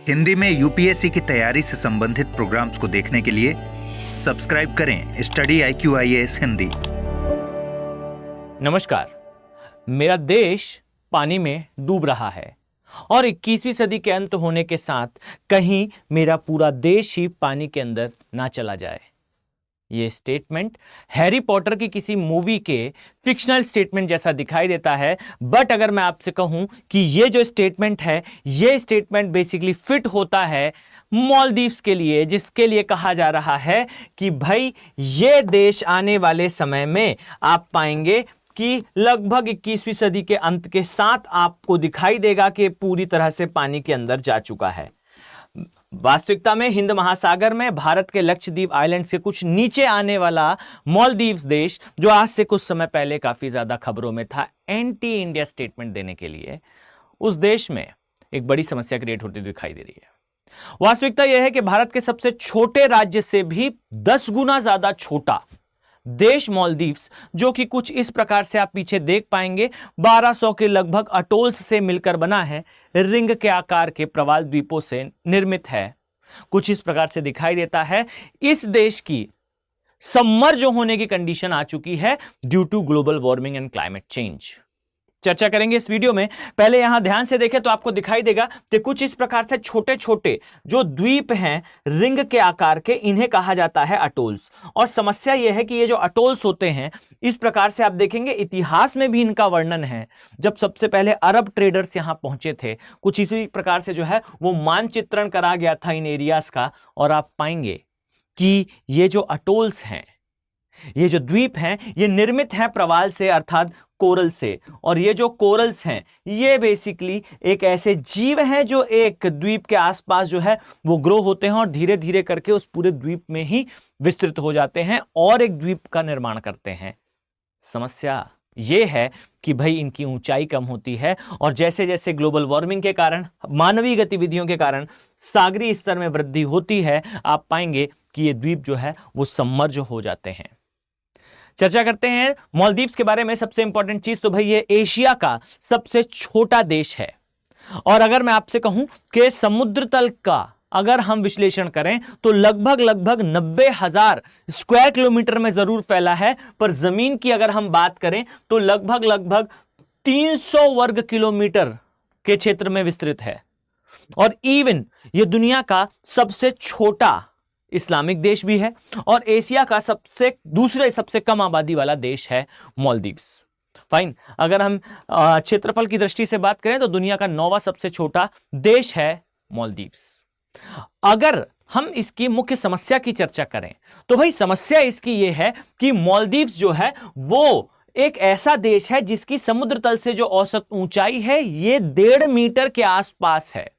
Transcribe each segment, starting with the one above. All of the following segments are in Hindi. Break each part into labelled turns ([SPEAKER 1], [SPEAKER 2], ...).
[SPEAKER 1] हिंदी में यूपीएससी की तैयारी से संबंधित प्रोग्राम्स को देखने के लिए सब्सक्राइब करें स्टडी IQ IAS हिंदी।
[SPEAKER 2] नमस्कार। मेरा देश पानी में डूब रहा है और 21वीं सदी के अंत होने के साथ कहीं मेरा पूरा देश ही पानी के अंदर ना चला जाए। ये स्टेटमेंट हैरी पॉटर की किसी मूवी के फिक्शनल स्टेटमेंट जैसा दिखाई देता है, बट अगर मैं आपसे कहूं कि ये जो स्टेटमेंट है, ये स्टेटमेंट बेसिकली फिट होता है मालदीव्स के लिए, जिसके लिए कहा जा रहा है कि भाई ये देश आने वाले समय में आप पाएंगे कि लगभग 21वीं सदी के अंत के साथ आपको दिखाई देगा कि पूरी तरह से पानी के अंदर जा चुका है। वास्तविकता में हिंद महासागर में भारत के लक्षद्वीप आइलैंड से कुछ नीचे आने वाला मालदीव्स देश, जो आज से कुछ समय पहले काफी ज्यादा खबरों में था एंटी इंडिया स्टेटमेंट देने के लिए, उस देश में एक बड़ी समस्या क्रिएट होती दिखाई दे रही है। वास्तविकता यह है कि भारत के सबसे छोटे राज्य से भी 10 गुना ज्यादा छोटा देश मालदीव्स, जो कि कुछ इस प्रकार से आप पीछे देख पाएंगे, 1200 के लगभग अटोल्स से मिलकर बना है, रिंग के आकार के प्रवाल द्वीपों से निर्मित है। कुछ इस प्रकार से दिखाई देता है। इस देश की सबमर्ज होने की कंडीशन आ चुकी है due to global warming and climate change. चर्चा करेंगे इस वीडियो में। पहले यहां ध्यान से देखें तो आपको दिखाई देगा कि कुछ इस प्रकार से छोटे छोटे जो द्वीप हैं रिंग के आकार के, इन्हें कहा जाता है अटोल्स। और समस्या यह है कि ये जो अटोल्स होते हैं, इस प्रकार से आप देखेंगे इतिहास में भी इनका वर्णन है। जब सबसे पहले अरब ट्रेडर्स यहां पहुंचे थे, कुछ इसी प्रकार से जो है वो मानचित्रण करा गया था इन एरियाज का, और आप पाएंगे कि ये जो अटोल्स हैं, ये जो द्वीप हैं, ये निर्मित हैं प्रवाल से, अर्थात कोरल से। और ये जो कोरल्स हैं, ये बेसिकली एक ऐसे जीव हैं जो एक द्वीप के आसपास जो है वो ग्रो होते हैं और धीरे धीरे करके उस पूरे द्वीप में ही विस्तृत हो जाते हैं और एक द्वीप का निर्माण करते हैं। समस्या ये है कि भाई इनकी ऊंचाई कम होती है, और जैसे जैसे ग्लोबल वार्मिंग के कारण, मानवीय गतिविधियों के कारण सागरीय स्तर में वृद्धि होती है, आप पाएंगे कि ये द्वीप जो है वो सबमर्ज हो जाते हैं। चर्चा करते हैं मालदीव्स के बारे में। सबसे इंपॉर्टेंट चीज तो भाई ये एशिया का सबसे छोटा देश है, और अगर मैं आपसे कहूं कि समुद्र तल का अगर हम विश्लेषण करें तो लगभग 90,000 स्क्वायर किलोमीटर में जरूर फैला है, पर जमीन की अगर हम बात करें तो लगभग 300 वर्ग किलोमीटर के क्षेत्र में विस्तृत है। और इवन ये दुनिया का सबसे छोटा इस्लामिक देश भी है, और एशिया का दूसरे सबसे कम आबादी वाला देश है मालदीव्स। फाइन, अगर हम क्षेत्रफल की दृष्टि से बात करें तो दुनिया का 9वां सबसे छोटा देश है मालदीव्स। अगर हम इसकी मुख्य समस्या की चर्चा करें तो भाई समस्या इसकी यह है कि मालदीव्स जो है वो एक ऐसा देश है जिसकी समुद्र तल से जो औसत ऊंचाई है ये 1.5 मीटर के आसपास है।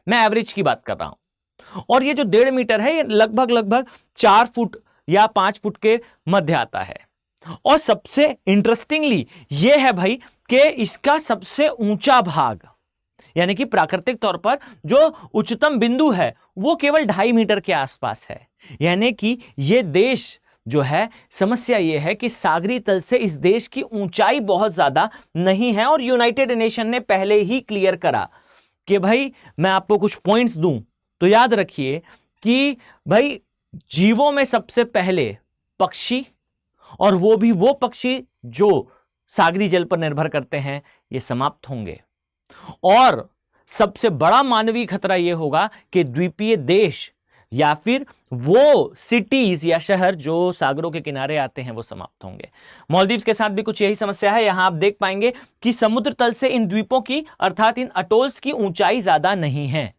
[SPEAKER 2] मैं एवरेज की बात कर रहा हूं, और ये जो 1.5 मीटर है ये लगभग 4 फुट या 5 फुट के मध्य आता है। और सबसे इंटरेस्टिंगली ये है भाई कि इसका सबसे ऊंचा भाग, यानी कि प्राकृतिक तौर पर जो उच्चतम बिंदु है वो केवल 2.5 मीटर के आसपास है। यानी कि ये देश जो है, समस्या ये है कि सागरी तल से इस देश की ऊंचाई बहुत ज्यादा नहीं है। और यूनाइटेड नेशन ने पहले ही क्लियर करा कि भाई मैं आपको कुछ पॉइंट्स दूं तो याद रखिए कि भाई जीवों में सबसे पहले पक्षी, और वो भी वो पक्षी जो सागरी जल पर निर्भर करते हैं, ये समाप्त होंगे। और सबसे बड़ा मानवीय खतरा यह होगा कि द्वीपीय देश या फिर वो सिटीज या शहर जो सागरों के किनारे आते हैं वो समाप्त होंगे। मालदीव्स के साथ भी कुछ यही समस्या है। यहां आप देख पाएंगे कि समुद्र तल से इन द्वीपों की, अर्थात इन अटोल्स की ऊंचाई ज्यादा नहीं है,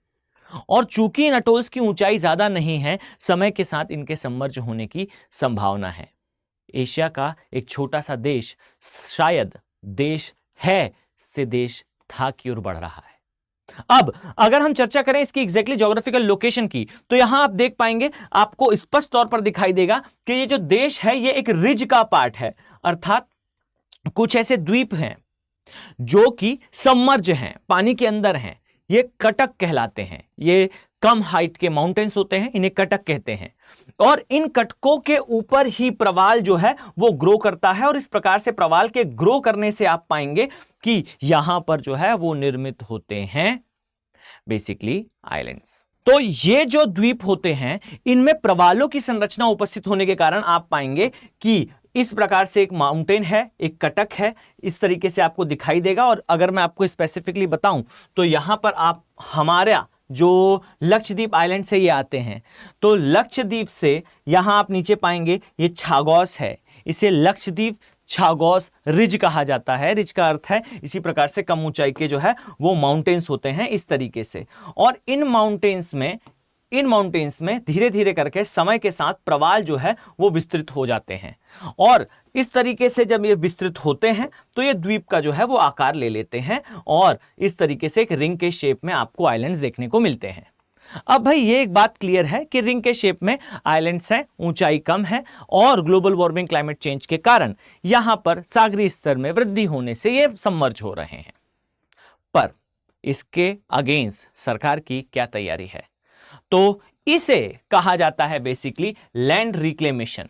[SPEAKER 2] और चूंकि इन अटोल्स की ऊंचाई ज्यादा नहीं है, समय के साथ इनके सबमर्ज होने की संभावना है। एशिया का एक छोटा सा देश शायद देश है से देश था की ओर बढ़ रहा है। अब अगर हम चर्चा करें इसकी एग्जैक्टली ज्योग्राफिकल लोकेशन की, तो यहां आप देख पाएंगे, आपको स्पष्ट तौर पर दिखाई देगा कि ये जो देश है ये एक रिज का पार्ट है, अर्थात कुछ ऐसे द्वीप हैं जो कि सबमर्ज हैं, पानी के अंदर हैं। ये कटक कहलाते हैं। ये कम हाइट के माउंटेन्स होते हैं, इन्हें कटक कहते हैं। और इन कटकों के ऊपर ही प्रवाल जो है वो ग्रो करता है, और इस प्रकार से प्रवाल के ग्रो करने से आप पाएंगे कि यहां पर जो है वो निर्मित होते हैं बेसिकली आइलैंड्स। तो ये जो द्वीप होते हैं इनमें प्रवालों की संरचना उपस्थित होने के कारण आप पाएंगे कि इस प्रकार से एक माउंटेन है, एक कटक है, इस तरीके से आपको दिखाई देगा। और अगर मैं आपको स्पेसिफिकली बताऊं तो यहां पर आप हमारा जो लक्षद्वीप आइलैंड से ये आते हैं, तो लक्षद्वीप से यहां आप नीचे पाएंगे ये छागोस है, इसे लक्षद्वीप छागोस रिज कहा जाता है। रिज का अर्थ है इसी प्रकार से कम ऊंचाई के जो है वो माउंटेन्स होते हैं इस तरीके से। और इन माउंटेन्स में धीरे धीरे करके समय के साथ प्रवाल जो है वो विस्तृत हो जाते हैं। और इस तरीके से जब ये विस्तृत होते हैं तो ये द्वीप का जो है वो आकार ले लेते हैं और इस तरीके से एक रिंग के शेप में आपको आइलैंड्स देखने को मिलते हैं। अब भाई ये एक बात क्लियर है कि रिंग के शेप में आइलैंड्स हैं, ऊंचाई कम है और ग्लोबल वार्मिंग क्लाइमेट चेंज के कारण यहां पर सागरीय स्तर में वृद्धि होने से ये सबमर्ज हो रहे हैं। पर इसके अगेंस्ट सरकार की क्या तैयारी है? तो इसे कहा जाता है बेसिकली लैंड रिक्लेमेशन।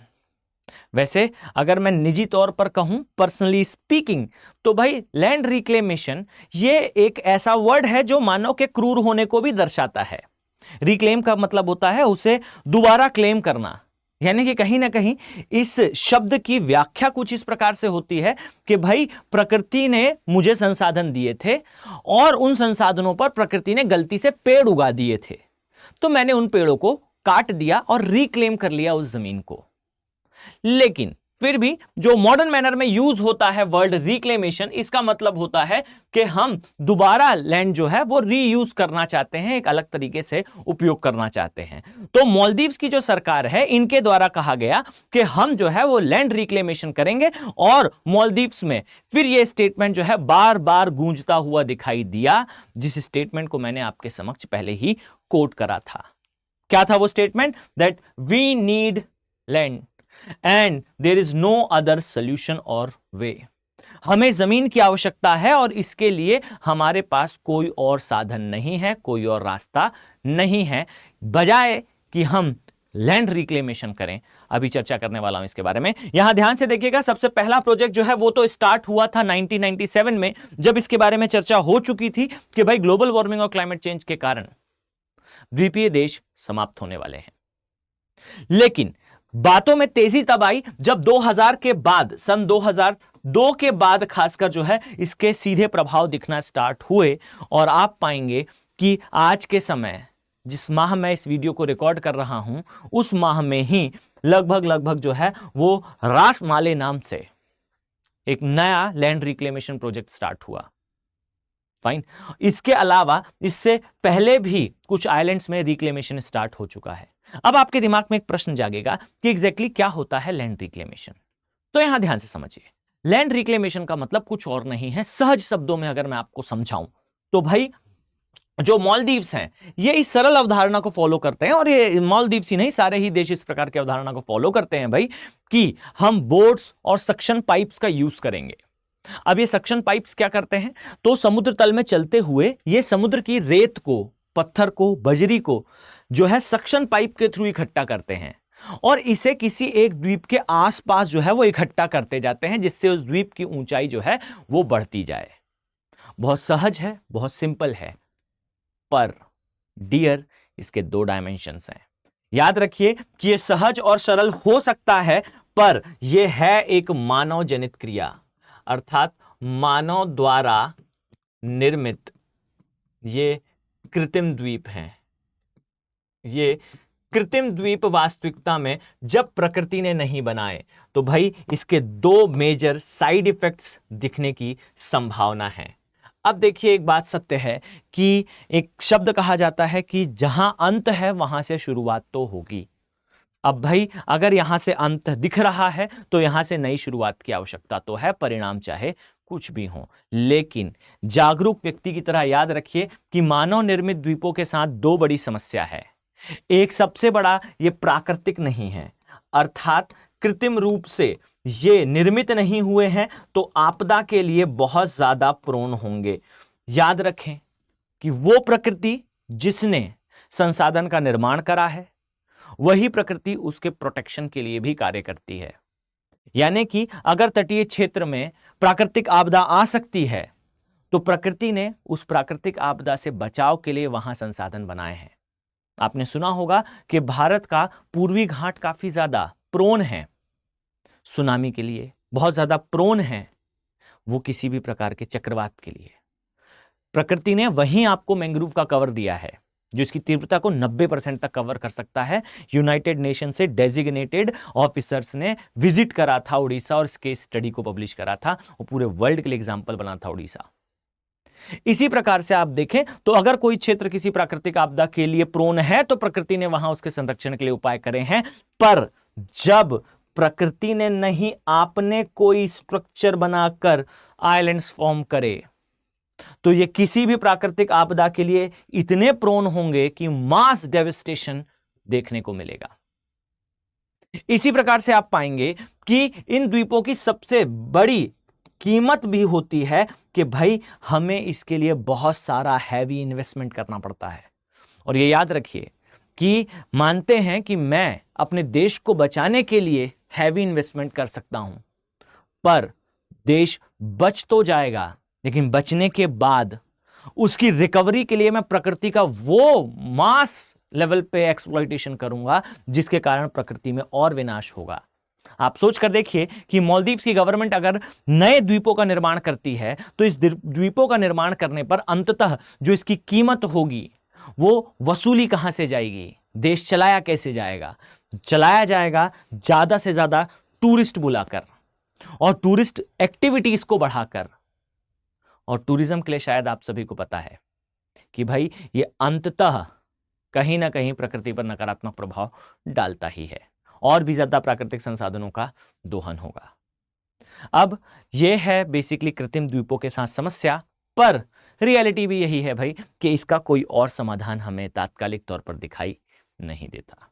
[SPEAKER 2] वैसे अगर मैं निजी तौर पर कहूं, पर्सनली स्पीकिंग, तो भाई लैंड रिक्लेमेशन ये एक ऐसा वर्ड है जो मानव के क्रूर होने को भी दर्शाता है। रिक्लेम का मतलब होता है उसे दोबारा क्लेम करना, यानी कि कहीं ना कहीं इस शब्द की व्याख्या कुछ इस प्रकार से होती है कि भाई प्रकृति ने मुझे संसाधन दिए थे और उन संसाधनों पर प्रकृति ने गलती से पेड़ उगा दिए थे, तो मैंने उन पेड़ों को काट दिया और रिक्लेम कर लिया उस जमीन को। लेकिन फिर भी जो मॉडर्न मैनर में यूज होता है वर्ड रिक्लेमेशन, इसका मतलब होता है कि हम दोबारा लैंड जो है वो रीयूज करना चाहते हैं, एक अलग तरीके से उपयोग करना चाहते हैं। तो मालदीव्स की जो सरकार है इनके द्वारा कहा गया कि हम जो है वो लैंड रिक्लेमेशन करेंगे और मालदीव्स में फिर ये स्टेटमेंट जो है बार बार गूंजता हुआ दिखाई दिया, जिस स्टेटमेंट को मैंने आपके समक्ष पहले ही कोट करा था। क्या था वो statement? That we need land and there is no other solution और वे। हमें जमीन की आवश्यकता है और इसके लिए हमारे पास कोई और साधन नहीं है, कोई और रास्ता नहीं है, बजाय कि हम लैंड रिक्लेमेशन करें। अभी चर्चा करने वाला हूं इसके बारे में। यहां ध्यान से देखिएगा, सबसे पहला प्रोजेक्ट जो है वो तो स्टार्ट हुआ था 1997 में, जब इसके बारे में चर्चा हो चुकी थी कि भाई ग्लोबल वार्मिंग और क्लाइमेट चेंज के कारण द्वीपीय देश समाप्त होने वाले हैं। लेकिन बातों में तेजी तब आई जब 2000 के बाद, सन 2002 के बाद खासकर जो है इसके सीधे प्रभाव दिखना स्टार्ट हुए। और आप पाएंगे कि आज के समय, जिस माह मैं इस वीडियो को रिकॉर्ड कर रहा हूं, उस माह में ही लगभग जो है वो रासमाले नाम से एक नया लैंड रिक्लेमेशन प्रोजेक्ट स्टार्ट हुआ। फाइन। इसके अलावा इससे पहले भी कुछ आइलैंड्स में रिक्लेमेशन स्टार्ट हो चुका है। अब आपके दिमाग में एक प्रश्न जागेगा कि एग्जैक्टली क्या होता है लैंड रिक्लेमेशन। तो यहां ध्यान से समझिए, लैंड रिक्लेमेशन का मतलब कुछ और नहीं है। सहज शब्दों में अगर मैं आपको समझाऊं तो भाई जो मालदीव्स हैं ये इस सरल अवधारणा को फॉलो करते हैं, और ये मालदीव्स ही नहीं, सारे ही देश इस प्रकार की अवधारणा को फॉलो करते हैं भाई, कि हम बोट्स और सक्शन पाइप्स का यूज करेंगे। अब ये सक्शन पाइप्स क्या करते हैं? तो समुद्र तल में चलते हुए ये समुद्र की रेत को, पत्थर को, बजरी को जो है सक्शन पाइप के थ्रू इकट्ठा करते हैं और इसे किसी एक द्वीप के आसपास जो है वो इकट्ठा करते जाते हैं, जिससे उस द्वीप की ऊंचाई जो है वो बढ़ती जाए। बहुत सहज है, बहुत सिंपल है, पर डियर इसके 2 डायमेंशंस हैं। याद रखिए कि ये सहज और सरल हो सकता है, पर यह है एक मानव जनित क्रिया, अर्थात मानव द्वारा निर्मित ये कृत्रिम द्वीप हैं। ये कृत्रिम द्वीप वास्तविकता में जब प्रकृति ने नहीं बनाए तो भाई इसके 2 मेजर साइड इफेक्ट्स दिखने की संभावना है। अब देखिए, एक बात सत्य है कि एक शब्द कहा जाता है कि जहां अंत है वहां से शुरुआत तो होगी। अब भाई अगर यहां से अंत दिख रहा है तो यहां से नई शुरुआत की आवश्यकता तो है, परिणाम चाहे कुछ भी हो। लेकिन जागरूक व्यक्ति की तरह याद रखिए कि मानव निर्मित द्वीपों के साथ 2 बड़ी समस्या है। एक सबसे बड़ा, ये प्राकृतिक नहीं है, अर्थात कृत्रिम रूप से ये निर्मित नहीं हुए हैं तो आपदा के लिए बहुत ज्यादा प्रोन होंगे। याद रखें कि वो प्रकृति जिसने संसाधन का निर्माण करा है, वही प्रकृति उसके प्रोटेक्शन के लिए भी कार्य करती है। यानी कि अगर तटीय क्षेत्र में प्राकृतिक आपदा आ सकती है तो प्रकृति ने उस प्राकृतिक आपदा से बचाव के लिए वहां संसाधन बनाए हैं। आपने सुना होगा कि भारत का पूर्वी घाट काफी ज्यादा प्रोन है सुनामी के लिए, बहुत ज्यादा प्रोन है वो किसी भी प्रकार के चक्रवात के लिए। प्रकृति ने वहीं आपको मैंग्रोव का कवर दिया है जो इसकी तीव्रता को 90% तक कवर कर सकता है। यूनाइटेड नेशन से डेजिग्नेटेड ऑफिसर्स ने विजिट करा था उड़ीसा और इसके स्टडी को पब्लिश करा था, वो पूरे वर्ल्ड के लिए एग्जाम्पल बना था उड़ीसा। इसी प्रकार से आप देखें तो अगर कोई क्षेत्र किसी प्राकृतिक आपदा के लिए प्रोन है तो प्रकृति ने वहां उसके संरक्षण के लिए उपाय करे हैं। पर जब प्रकृति ने नहीं आपने कोई स्ट्रक्चर बनाकर आइलैंड्स फॉर्म करे तो ये किसी भी प्राकृतिक आपदा के लिए इतने प्रोन होंगे कि मास डेविस्टेशन देखने को मिलेगा। इसी प्रकार से आप पाएंगे कि इन द्वीपों की सबसे बड़ी कीमत भी होती है कि भाई हमें इसके लिए बहुत सारा हैवी इन्वेस्टमेंट करना पड़ता है। और ये याद रखिए कि मानते हैं कि मैं अपने देश को बचाने के लिए हैवी इन्वेस्टमेंट कर सकता हूं, पर देश बच तो जाएगा लेकिन बचने के बाद उसकी रिकवरी के लिए मैं प्रकृति का वो मास लेवल पे एक्सप्लॉइटेशन करूंगा जिसके कारण प्रकृति में और विनाश होगा। आप सोच कर देखिए कि मालदीव्स की गवर्नमेंट अगर नए द्वीपों का निर्माण करती है तो इस द्वीपों का निर्माण करने पर अंततः जो इसकी कीमत होगी वो वसूली कहां से जाएगी, देश चलाया कैसे जाएगा? चलाया जाएगा ज्यादा से ज्यादा टूरिस्ट बुलाकर और टूरिस्ट एक्टिविटीज को बढ़ाकर। और टूरिज्म के लिए शायद आप सभी को पता है कि भाई ये अंततः कहीं ना कहीं प्रकृति पर नकारात्मक प्रभाव डालता ही है और भी ज्यादा प्राकृतिक संसाधनों का दोहन होगा। अब यह है बेसिकली कृत्रिम द्वीपों के साथ समस्या, पर रियलिटी भी यही है भाई कि इसका कोई और समाधान हमें तात्कालिक तौर पर दिखाई नहीं देता।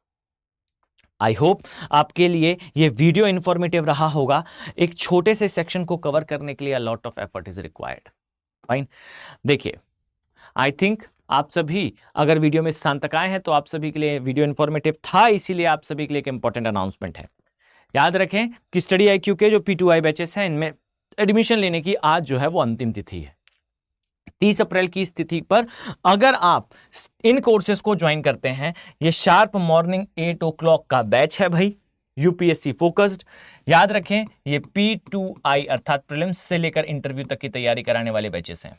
[SPEAKER 2] आई होप आपके लिए यह वीडियो इंफॉर्मेटिव रहा होगा। एक छोटे से सेक्शन को कवर करने के लिए a lot of effort is required. Fine, देखिए आई थिंक आप सभी अगर वीडियो में स्थान तक आए हैं तो आप सभी के लिए वीडियो इंफॉर्मेटिव था, इसीलिए आप सभी के लिए एक इंपॉर्टेंट अनाउंसमेंट है। याद रखें कि स्टडी IQ के जो P2I बैचेस हैं इनमें एडमिशन लेने की आज जो है वो अंतिम तिथि है 30 अप्रैल की स्थिति पर। अगर आप इन कोर्सेज को ज्वाइन करते हैं, ये शार्प मॉर्निंग 8 o'clock का बैच है भाई, यूपीएससी फोकस्ड। याद रखें ये P2I अर्थात प्रीलिम्स से लेकर इंटरव्यू तक की तैयारी कराने वाले बैचेस हैं।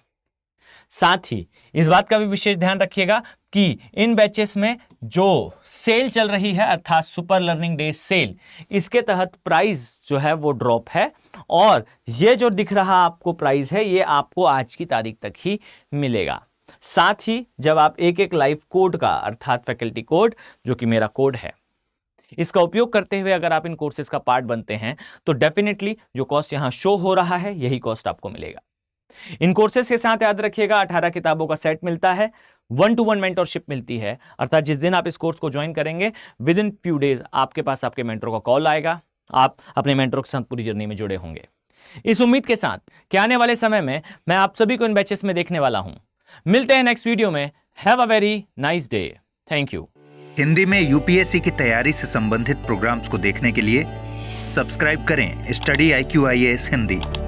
[SPEAKER 2] साथ ही इस बात का भी विशेष ध्यान रखिएगा कि इन बैचेस में जो सेल चल रही है अर्थात सुपर लर्निंग डे सेल, इसके तहत प्राइस जो है वो ड्रॉप है और ये जो दिख रहा आपको प्राइस है ये आपको आज की तारीख तक ही मिलेगा। साथ ही जब आप एक एक लाइव कोड का अर्थात फैकल्टी कोड जो कि मेरा कोड है इसका उपयोग करते हुए अगर आप इन कोर्सेज का पार्ट बनते हैं तो डेफिनेटली जो कॉस्ट यहां शो हो रहा है यही कॉस्ट आपको मिलेगा। इन कोर्सेज के साथ याद रखिएगा 18 किताबों का सेट मिलता है, 1-to-1 मेंटरशिप मिलती है, अर्थात जिस दिन आप इस कोर्स को ज्वाइन करेंगे विद इन फ्यू डेज आपके पास आपके मेंटर का कॉल आएगा, आप अपने मेंटर के साथ पूरी जर्नी में जुड़े होंगे। इस उम्मीद के साथ कि आने वाले समय में मैं आप सभी को इन बैचेस में देखने वाला हूं। मिलते हैं नेक्स्ट वीडियो में। Have a very nice day. Thank you.
[SPEAKER 1] Hindi में यूपीएससी की तैयारी से संबंधित प्रोग्राम्स को देखने के लिए सब्सक्राइब करें स्टडी IQ IAS हिंदी।